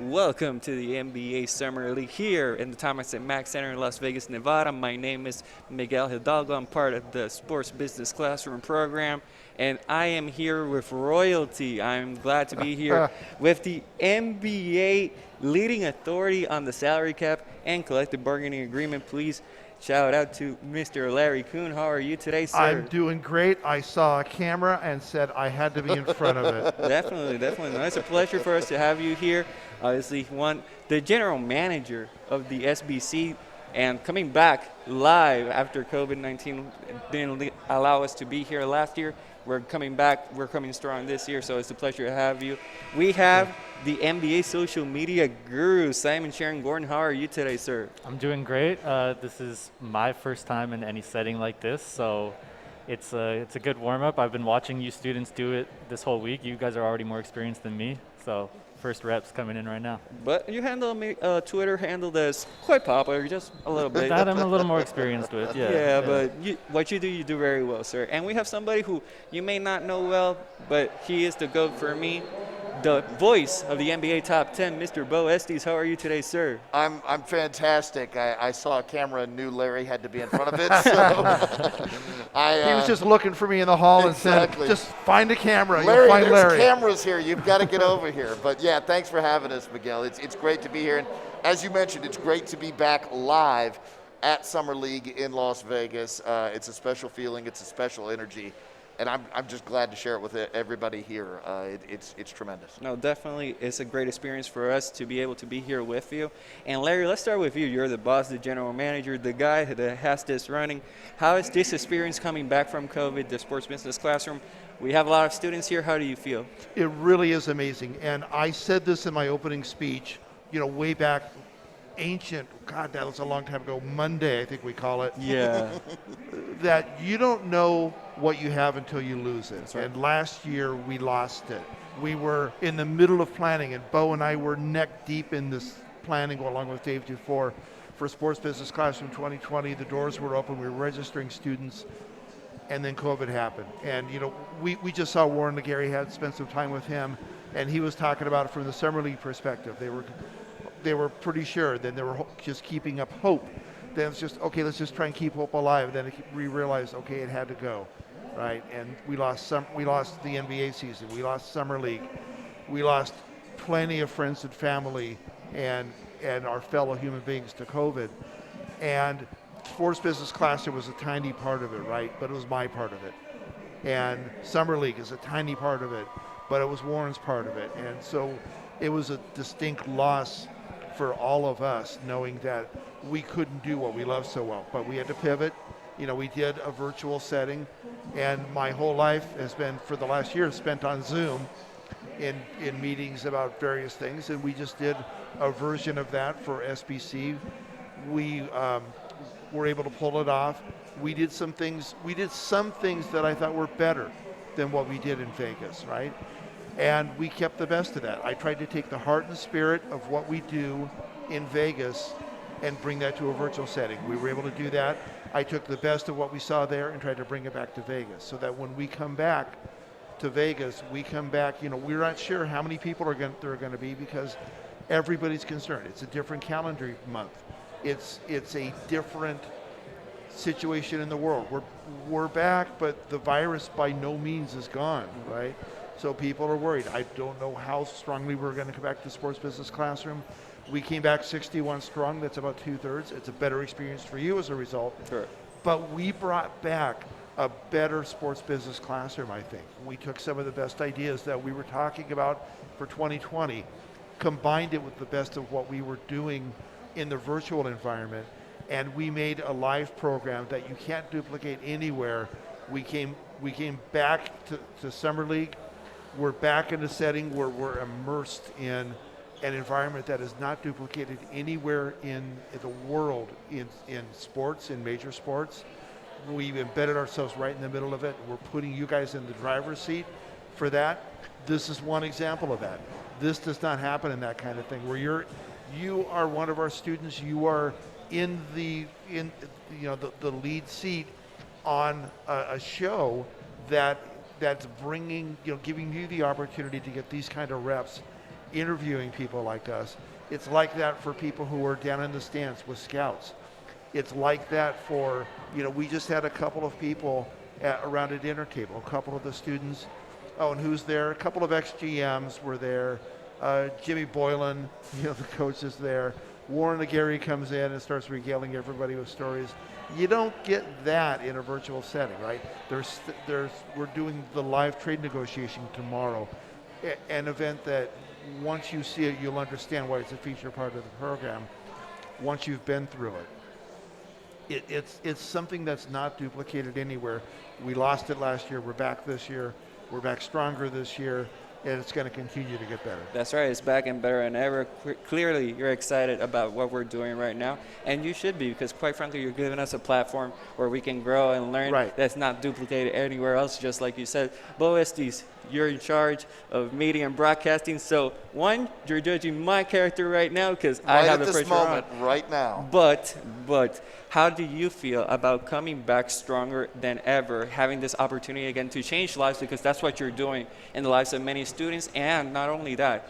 Welcome to the NBA Summer League here in the Thomas and Mack Center in Las Vegas, Nevada. My name is Miguel Hidalgo. I'm part of the Sports Business Classroom program, and I am here with royalty. I'm glad to be here with the NBA leading authority on the salary cap and collective bargaining agreement. Please shout out to Mr. Larry Coon. How are you today, sir? I'm doing great. I saw a camera and said I had to be in front of it. Definitely. No, it's a pleasure for us to have you here. Obviously, the general manager of the SBC, and coming back live after COVID-19 didn't allow us to be here last year. We're coming back. We're coming strong this year, so it's a pleasure to have you. We have the NBA social media guru, Simon Cherin-Gordon. How are you today, sir? I'm doing great. This is my first time in any setting like this, so it's a good warm-up. I've been watching you students do it this whole week. You guys are already more experienced than me, so first reps coming in right now. But you handle Twitter handle that's quite popular, just a little bit. That I'm a little more experienced with, yeah. Yeah, but what you do very well, sir. And we have somebody who you may not know well, but he is the GOAT for me. The voice of the NBA Top 10, Mr. Beau Estes. How are you today, sir? I'm fantastic. I saw a camera and knew Larry had to be in front of it. So He was just looking for me in the hall exactly. and said, just find a camera. Larry, You'll find there's Larry. cameras here. You've got to get over here. But yeah, thanks for having us, Miguel. It's great to be here. And as you mentioned, it's great to be back live at Summer League in Las Vegas. It's a special feeling. It's a special energy. And I'm just glad to share it with everybody here. It's tremendous. No, definitely, it's a great experience for us to be able to be here with you. And Larry, let's start with you. You're the boss, the general manager, the guy that has this running. How is this experience coming back from COVID, the Sports Business Classroom? We have a lot of students here. How do you feel? It really is amazing. And I said this in my opening speech, way back, ancient, God, that was a long time ago, Monday, I think we call it. Yeah. That you don't know what you have until you lose it. Right. And last year we lost it. We were in the middle of planning, and Beau and I were neck deep in this planning along with Dave Dufour for Sports Business Classroom 2020. The doors were open, we were registering students, and then COVID happened. And we just saw Warren LeGarry, had spent some time with him, and he was talking about it from the Summer League perspective. They were pretty sure. Then they were just keeping up hope. Then it's just, okay, let's just try and keep hope alive. Then we realized, okay, it had to go, right? And we lost the NBA season. We lost Summer League. We lost plenty of friends and family and our fellow human beings to COVID. And Sports Business Classroom was a tiny part of it, right? But it was my part of it. And Summer League is a tiny part of it, but it was Warren's part of it. And so it was a distinct loss for all of us, knowing that we couldn't do what we love so well, but we had to pivot. We did a virtual setting, and my whole life has been, for the last year, spent on Zoom in meetings about various things, and we just did a version of that for SBC. We were able to pull it off. We did some things that I thought were better than what we did in Vegas, right? And we kept the best of that. I tried to take the heart and spirit of what we do in Vegas and bring that to a virtual setting. We were able to do that. I took the best of what we saw there and tried to bring it back to Vegas, so that when we come back to Vegas, we're not sure how many people there are going to be, because everybody's concerned. It's a different calendar month. It's a different situation in the world. We're back, but the virus by no means is gone, right? So people are worried. I don't know how strongly we're going to come back to the Sports Business Classroom. We came back 61 strong. That's about 2/3. It's a better experience for you as a result. Sure. But we brought back a better Sports Business Classroom, I think. We took some of the best ideas that we were talking about for 2020, combined it with the best of what we were doing in the virtual environment, and we made a live program that you can't duplicate anywhere. We came back to Summer League. We're back in a setting where we're immersed in an environment that is not duplicated anywhere in the world in sports, in major sports. We've embedded ourselves right in the middle of it. We're putting you guys in the driver's seat for that. This is one example of that. This does not happen in that kind of thing, where you are one of our students. You are in the lead seat on a show that's bringing, giving you the opportunity to get these kind of reps interviewing people like us. It's like that for people who are down in the stands with scouts. It's like that for, we just had a couple of people around a dinner table, a couple of the students. Oh, and who's there? A couple of ex-GMs were there. Jimmy Boylan, the coach is there. Warren Aguirre comes in and starts regaling everybody with stories. You don't get that in a virtual setting, right? We're doing the live trade negotiation tomorrow, an event that once you see it, you'll understand why it's a feature part of the program. Once you've been through it, it's something that's not duplicated anywhere. We lost it last year. We're back this year. We're back stronger this year. And it's going to continue to get better. That's right. It's back and better than ever. Clearly, you're excited about what we're doing right now, and you should be, because quite frankly, you're giving us a platform where we can grow and learn that's not duplicated anywhere else, just like you said. Beau Estes, you're in charge of media and broadcasting. So, one, you're judging my character right now because I have the pressure on. Right at this moment, right now. But how do you feel about coming back stronger than ever, having this opportunity again to change lives, because that's what you're doing in the lives of many students? And not only that,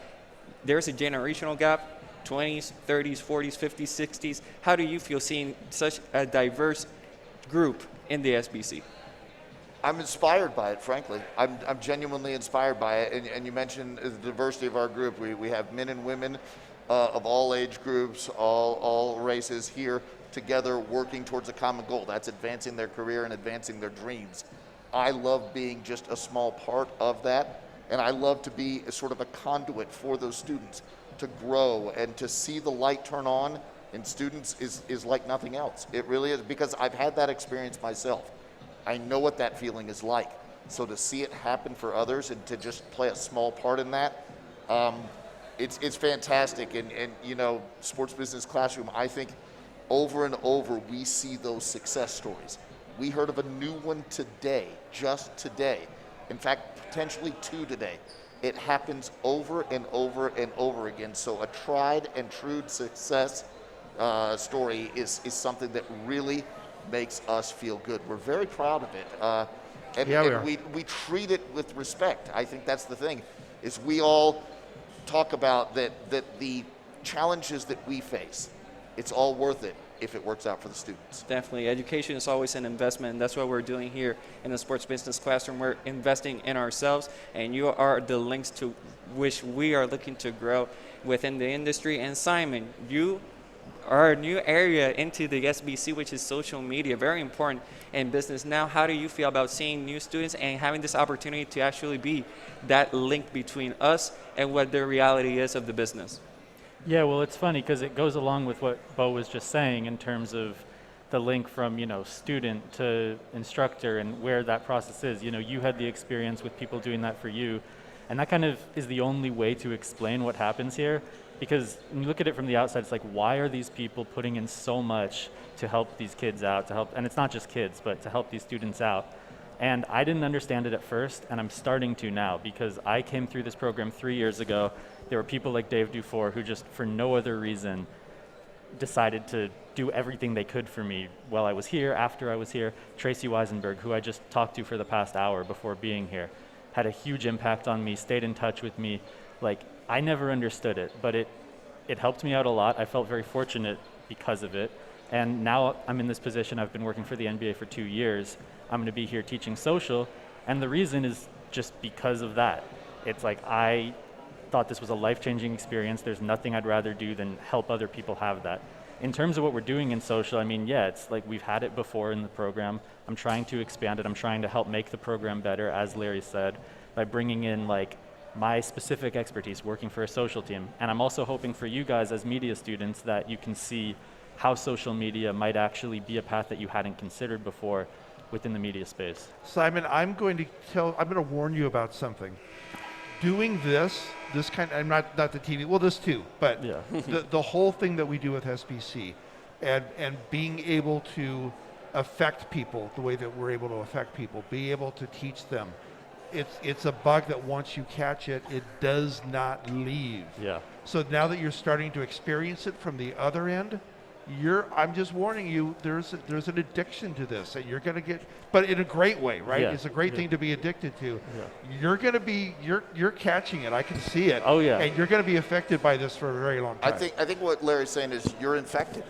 there's a generational gap, 20s, 30s, 40s, 50s, 60s. How do you feel seeing such a diverse group in the SBC? I'm inspired by it, frankly. I'm genuinely inspired by it. And you mentioned the diversity of our group. We have men and women of all age groups, all races here together working towards a common goal. That's advancing their career and advancing their dreams. I love being just a small part of that. And I love to be a sort of a conduit for those students to grow, and to see the light turn on in students is like nothing else. It really is, because I've had that experience myself. I know what that feeling is like. So to see it happen for others and to just play a small part in that, it's fantastic. And Sports Business Classroom, I think over and over we see those success stories. We heard of a new one today, just today. In fact, potentially 2 today. It happens over and over and over again. So a tried and true success story is something that really makes us feel good. We're very proud of it. And we treat it with respect. I think that's the thing, is we all talk about that the challenges that we face, it's all worth it if it works out for the students. Definitely. Education is always an investment, and that's what we're doing here in the Sports Business Classroom. We're investing in ourselves, and you are the links to which we are looking to grow within the industry. And Simon, you are a new area into the SBC, which is social media, very important in business. Now, how do you feel about seeing new students and having this opportunity to actually be that link between us and what the reality is of the business? Yeah, well, it's funny because it goes along with what Beau was just saying in terms of the link from, student to instructor and where that process is. You had the experience with people doing that for you, and that kind of is the only way to explain what happens here, because when you look at it from the outside, it's like, why are these people putting in so much to help these kids out, and it's not just kids, but to help these students out? And I didn't understand it at first, and I'm starting to now, because I came through this program 3 years ago. There were people like Dave Dufour who just, for no other reason, decided to do everything they could for me while I was here, after I was here. Tracy Weisenberg, who I just talked to for the past hour before being here, had a huge impact on me, stayed in touch with me. I never understood it, but it helped me out a lot. I felt very fortunate because of it. And now I'm in this position. I've been working for the NBA for 2 years. I'm going to be here teaching social, and the reason is just because of that. It's like I thought this was a life-changing experience. There's nothing I'd rather do than help other people have that. In terms of what we're doing in social, it's like we've had it before in the program. I'm trying to expand it. I'm trying to help make the program better, as Larry said, by bringing in my specific expertise working for a social team. And I'm also hoping for you guys as media students that you can see how social media might actually be a path that you hadn't considered before within the media space. Simon, I'm going to warn you about something. Doing this kind, I'm not the TV, well, this too, but yeah. the whole thing that we do with SBC and being able to affect people the way that we're able to affect people, be able to teach them, it's a bug that once you catch it, it does not leave. Yeah. So now that you're starting to experience it from the other end, I'm just warning you, there's an addiction to this, and you're going to get, but in a great way, right? Yeah, It's a great yeah. thing to be addicted to. Yeah. You're going to be, you're catching it. I can see it. Oh, yeah. And you're going to be affected by this for a very long I time. think what Larry's saying is you're infected.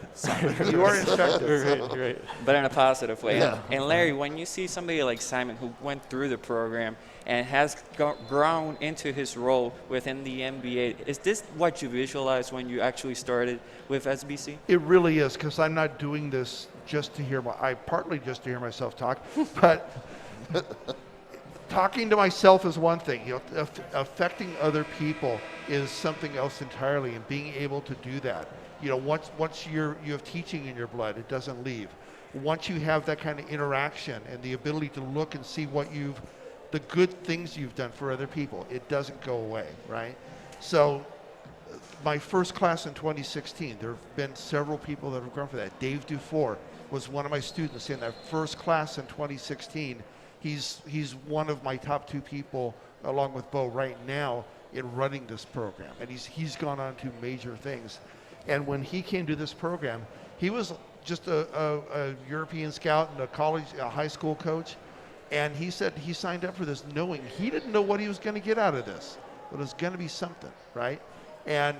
You are infected. Right. but in a positive way. Yeah. And Larry, when you see somebody like Simon who went through the program and has grown into his role within the MBA, is this what you visualized when you actually started with SBC? It really is, because I'm not doing this just to hear partly just to hear myself talk, but talking to myself is one thing. Affecting other people is something else entirely, and being able to do that. Once you have teaching in your blood, it doesn't leave. Once you have that kind of interaction and the ability to look and see the good things you've done for other people, it doesn't go away, right? So my first class in 2016, there have been several people that have grown for that. Dave Dufour was one of my students in that first class in 2016. He's one of my top 2 people, along with Beau, right now in running this program. And he's gone on to major things. And when he came to this program, he was just a European scout and a high school coach. And he said he signed up for this knowing he didn't know what he was going to get out of this, but it was going to be something, right? And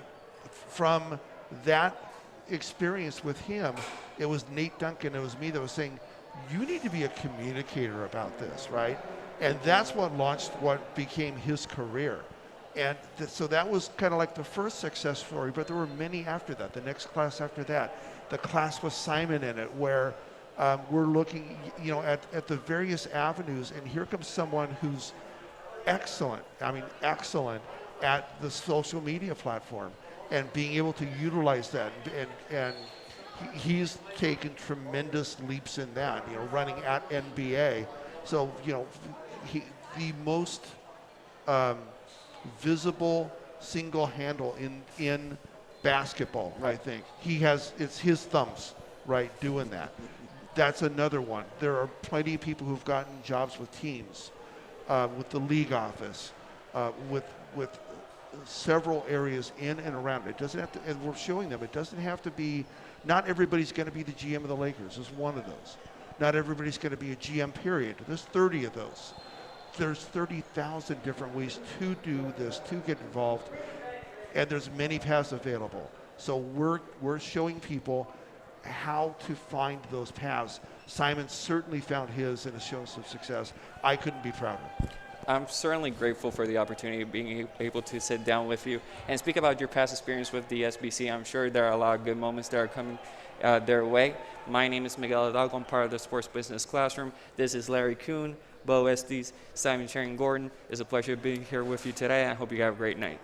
from that experience with him, it was Nate Duncan, it was me that was saying, you need to be a communicator about this, right? And that's what launched what became his career. And so that was kind of like the first success story, but there were many after that. The next class after that, the class with Simon in it, where we're looking, at the various avenues, and here comes someone who's excellent at the social media platform and being able to utilize that. And he's taken tremendous leaps in that, running at NBA. So, the most visible single handle in basketball, I think. It's his thumbs, right, doing that. That's another one. There are plenty of people who've gotten jobs with teams, with the league office, with several areas in and around it. It doesn't have to, and we're showing them, it doesn't have to be, not everybody's going to be the GM of the Lakers. There's one of those. Not everybody's going to be a GM, period. There's 30 of those. There's 30,000 different ways to do this, to get involved, and there's many paths available. So we're showing people how to find those paths. Simon certainly found his and has shown some success. I couldn't be prouder. I'm certainly grateful for the opportunity of being able to sit down with you and speak about your past experience with the SBC. I'm sure there are a lot of good moments that are coming their way. My name is Miguel Hidalgo. I'm part of the Sports Business Classroom. This is Larry Coon, Beau Estes, Simon Cherin-Gordon. It's a pleasure being here with you today. I hope you have a great night.